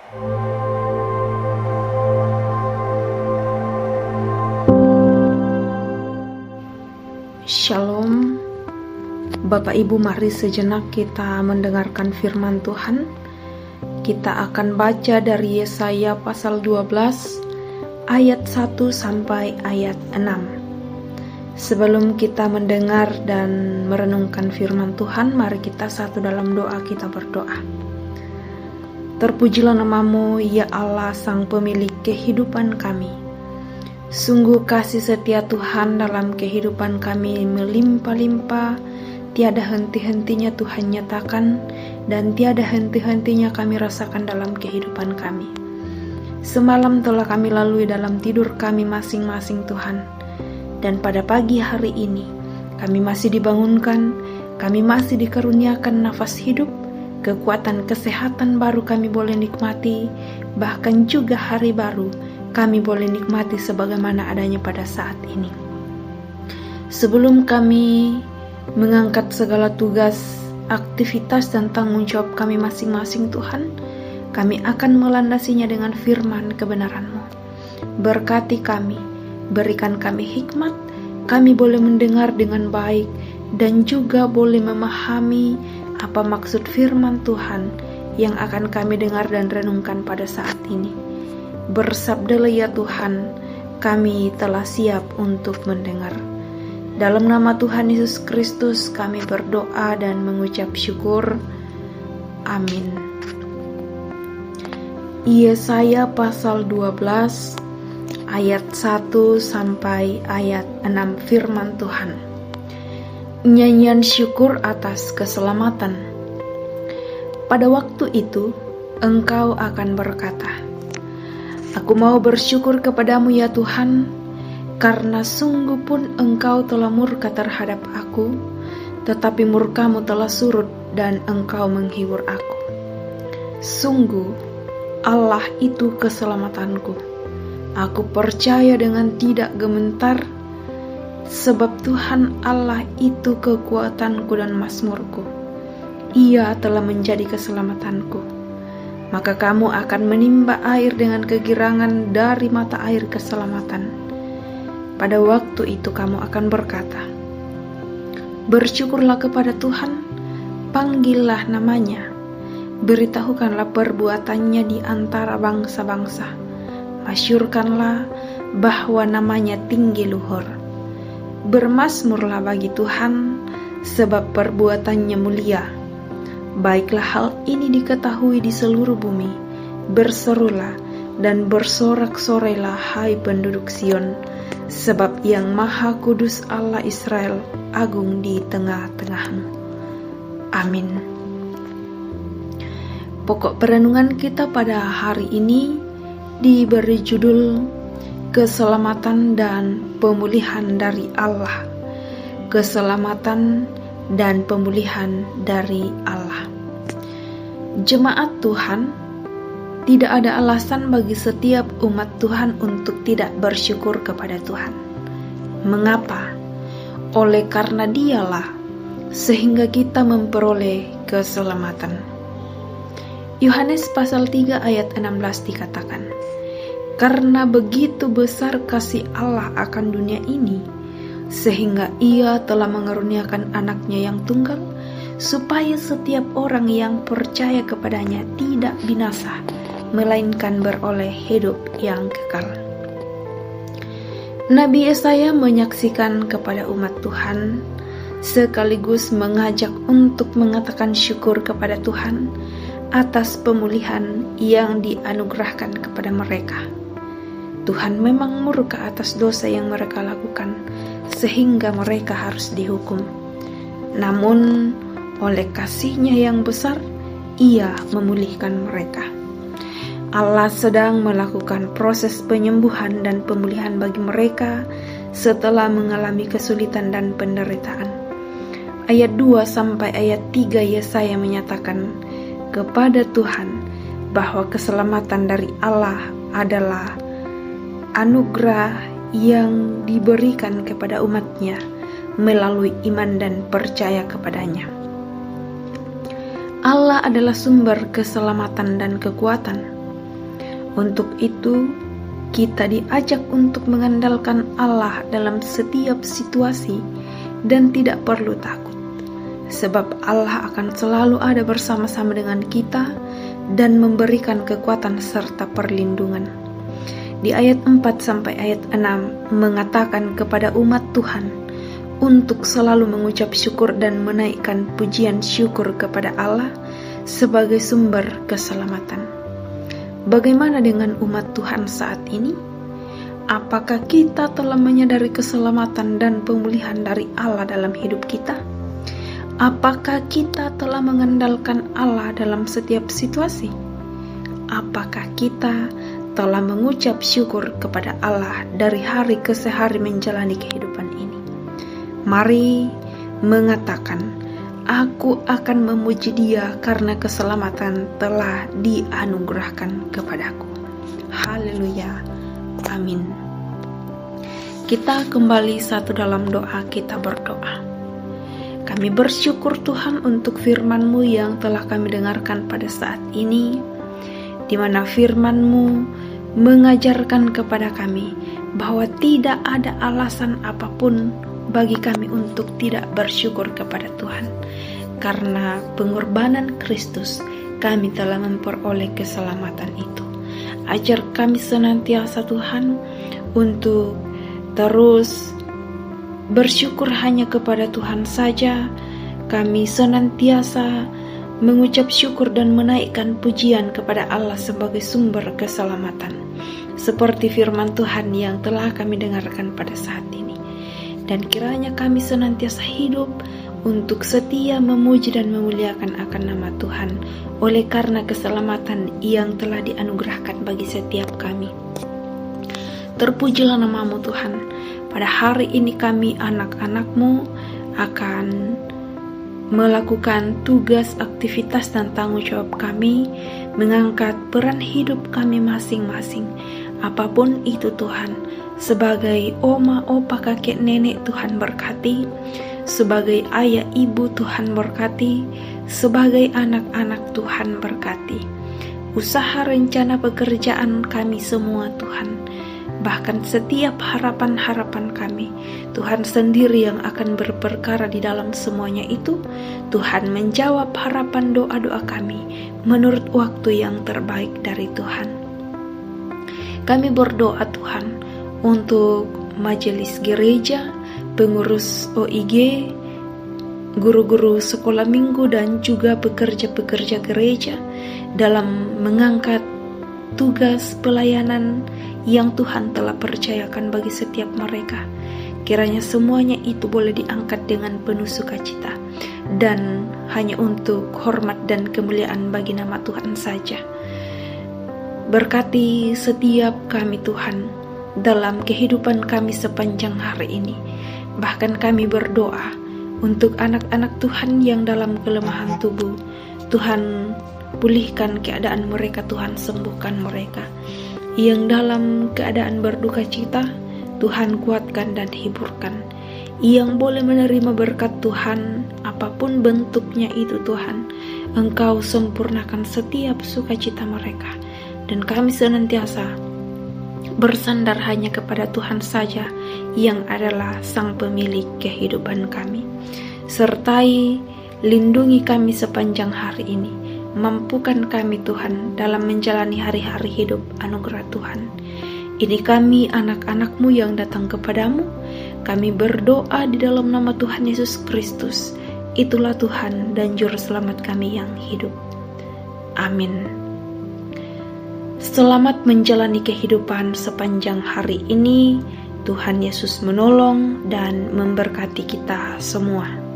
Shalom, Bapak Ibu, mari sejenak kita mendengarkan firman Tuhan. Kita akan baca dari Yesaya pasal 12 ayat 1 sampai ayat 6. Sebelum kita mendengar dan merenungkan firman Tuhan, mari kita satu dalam doa, kita berdoa. Terpujilah namamu, ya Allah, Sang Pemilik kehidupan kami. Sungguh kasih setia Tuhan dalam kehidupan kami melimpah-limpah, tiada henti-hentinya Tuhan nyatakan, dan tiada henti-hentinya kami rasakan dalam kehidupan kami. Semalam telah kami lalui dalam tidur kami masing-masing Tuhan, dan pada pagi hari ini kami masih dibangunkan, kami masih dikaruniakan nafas hidup, kekuatan kesehatan baru kami boleh nikmati, bahkan juga hari baru kami boleh nikmati sebagaimana adanya pada saat ini. Sebelum kami mengangkat segala tugas, aktivitas dan tanggung jawab kami masing-masing Tuhan, kami akan melandasinya dengan firman kebenaran-Mu. Berkati kami, berikan kami hikmat, kami boleh mendengar dengan baik dan juga boleh memahami apa maksud firman Tuhan yang akan kami dengar dan renungkan pada saat ini. Bersabdalah ya Tuhan, kami telah siap untuk mendengar. Dalam nama Tuhan Yesus Kristus kami berdoa dan mengucap syukur. Amin. Yesaya pasal 12 ayat 1 sampai ayat 6, firman Tuhan. Nyanyian syukur atas keselamatan. Pada waktu itu engkau akan berkata, Aku mau bersyukur kepadamu ya Tuhan, karena sungguh pun engkau telah murka terhadap aku, tetapi murkamu telah surut dan engkau menghibur aku. Sungguh, Allah itu keselamatanku. Aku percaya dengan tidak gemetar, sebab Tuhan Allah itu kekuatanku dan mazmurku. Ia telah menjadi keselamatanku. Maka kamu akan menimba air dengan kegirangan dari mata air keselamatan. Pada waktu itu kamu akan berkata, Bersyukurlah kepada Tuhan, panggillah namanya, beritahukanlah perbuatannya di antara bangsa-bangsa, masyurkanlah bahwa namanya tinggi luhur. Bermazmurlah bagi Tuhan, sebab perbuatannya mulia. Baiklah hal ini diketahui di seluruh bumi. Berserulah dan bersorak-sorailah hai penduduk Sion, sebab yang Maha Kudus Allah Israel agung di tengah-tengahmu. Amin. Pokok perenungan kita pada hari ini diberi judul Keselamatan dan Pemulihan dari Allah. Keselamatan dan pemulihan dari Allah. Jemaat Tuhan, tidak ada alasan bagi setiap umat Tuhan untuk tidak bersyukur kepada Tuhan. Mengapa? Oleh karena Dialah sehingga kita memperoleh keselamatan. Yohanes pasal 3 ayat 16 dikatakan, Karena begitu besar kasih Allah akan dunia ini, sehingga Ia telah mengaruniakan anaknya yang tunggal, supaya setiap orang yang percaya kepadanya tidak binasa, melainkan beroleh hidup yang kekal. Nabi Yesaya menyaksikan kepada umat Tuhan, sekaligus mengajak untuk mengatakan syukur kepada Tuhan atas pemulihan yang dianugerahkan kepada mereka. Tuhan memang murka atas dosa yang mereka lakukan, sehingga mereka harus dihukum. Namun, oleh kasih-Nya yang besar, Ia memulihkan mereka. Allah sedang melakukan proses penyembuhan dan pemulihan bagi mereka setelah mengalami kesulitan dan penderitaan. Ayat 2 sampai ayat 3 Yesaya menyatakan kepada Tuhan bahwa keselamatan dari Allah adalah anugerah yang diberikan kepada umat-Nya melalui iman dan percaya kepadanya. Allah adalah sumber keselamatan dan kekuatan. Untuk itu, kita diajak untuk mengandalkan Allah dalam setiap situasi dan tidak perlu takut, sebab Allah akan selalu ada bersama-sama dengan kita dan memberikan kekuatan serta perlindungan. Di ayat 4 sampai ayat 6 mengatakan kepada umat Tuhan untuk selalu mengucap syukur dan menaikkan pujian syukur kepada Allah sebagai sumber keselamatan. Bagaimana dengan umat Tuhan saat ini? Apakah kita telah menyadari keselamatan dan pemulihan dari Allah dalam hidup kita? Apakah kita telah mengandalkan Allah dalam setiap situasi? Apakah kita telah mengucap syukur kepada Allah dari hari ke hari menjalani kehidupan ini? Mari mengatakan, aku akan memuji Dia karena keselamatan telah dianugerahkan kepadaku. Haleluya. Amin. Kita kembali satu dalam doa, kita berdoa. Kami bersyukur Tuhan untuk firman-Mu yang telah kami dengarkan pada saat ini, di mana firman-Mu mengajarkan kepada kami bahwa tidak ada alasan apapun bagi kami untuk tidak bersyukur kepada Tuhan. Karena pengorbanan Kristus, kami telah memperoleh keselamatan itu. Ajar kami senantiasa Tuhan untuk terus bersyukur hanya kepada Tuhan saja. Kami senantiasa mengucap syukur dan menaikkan pujian kepada Allah sebagai sumber keselamatan, seperti firman Tuhan yang telah kami dengarkan pada saat ini. Dan kiranya kami senantiasa hidup untuk setia memuji dan memuliakan akan nama Tuhan oleh karena keselamatan yang telah dianugerahkan bagi setiap kami. Terpujilah nama-Mu Tuhan. Pada hari ini kami anak-anak-Mu akan melakukan tugas, aktivitas dan tanggung jawab kami, mengangkat peran hidup kami masing-masing. Apapun itu Tuhan, sebagai oma, opa, kakek, nenek Tuhan berkati, sebagai ayah, ibu Tuhan berkati, sebagai anak-anak Tuhan berkati. Usaha, rencana, pekerjaan kami semua Tuhan, bahkan setiap harapan-harapan kami, Tuhan sendiri yang akan berperkara di dalam semuanya itu. Tuhan menjawab harapan doa-doa kami menurut waktu yang terbaik dari Tuhan. Kami berdoa Tuhan untuk majelis gereja, pengurus OIG, guru-guru sekolah minggu dan juga pekerja-pekerja gereja dalam mengangkat tugas pelayanan yang Tuhan telah percayakan bagi setiap mereka. Kiranya semuanya itu boleh diangkat dengan penuh sukacita dan hanya untuk hormat dan kemuliaan bagi nama Tuhan saja. Berkati setiap kami Tuhan dalam kehidupan kami sepanjang hari ini. Bahkan kami berdoa untuk anak-anak Tuhan yang dalam kelemahan tubuh. Tuhan pulihkan keadaan mereka, Tuhan sembuhkan mereka. Yang dalam keadaan berduka cita, Tuhan kuatkan dan hiburkan. Yang boleh menerima berkat Tuhan, apapun bentuknya itu Tuhan, Engkau sempurnakan setiap sukacita mereka. Dan kami senantiasa bersandar hanya kepada Tuhan saja yang adalah Sang Pemilik kehidupan kami. Sertai, lindungi kami sepanjang hari ini. Mampukan kami Tuhan dalam menjalani hari-hari hidup anugerah Tuhan. Ini kami anak-anak-Mu yang datang kepadamu. Kami berdoa di dalam nama Tuhan Yesus Kristus. Itulah Tuhan dan Juru Selamat kami yang hidup. Amin. Selamat menjalani kehidupan sepanjang hari ini. Tuhan Yesus menolong dan memberkati kita semua.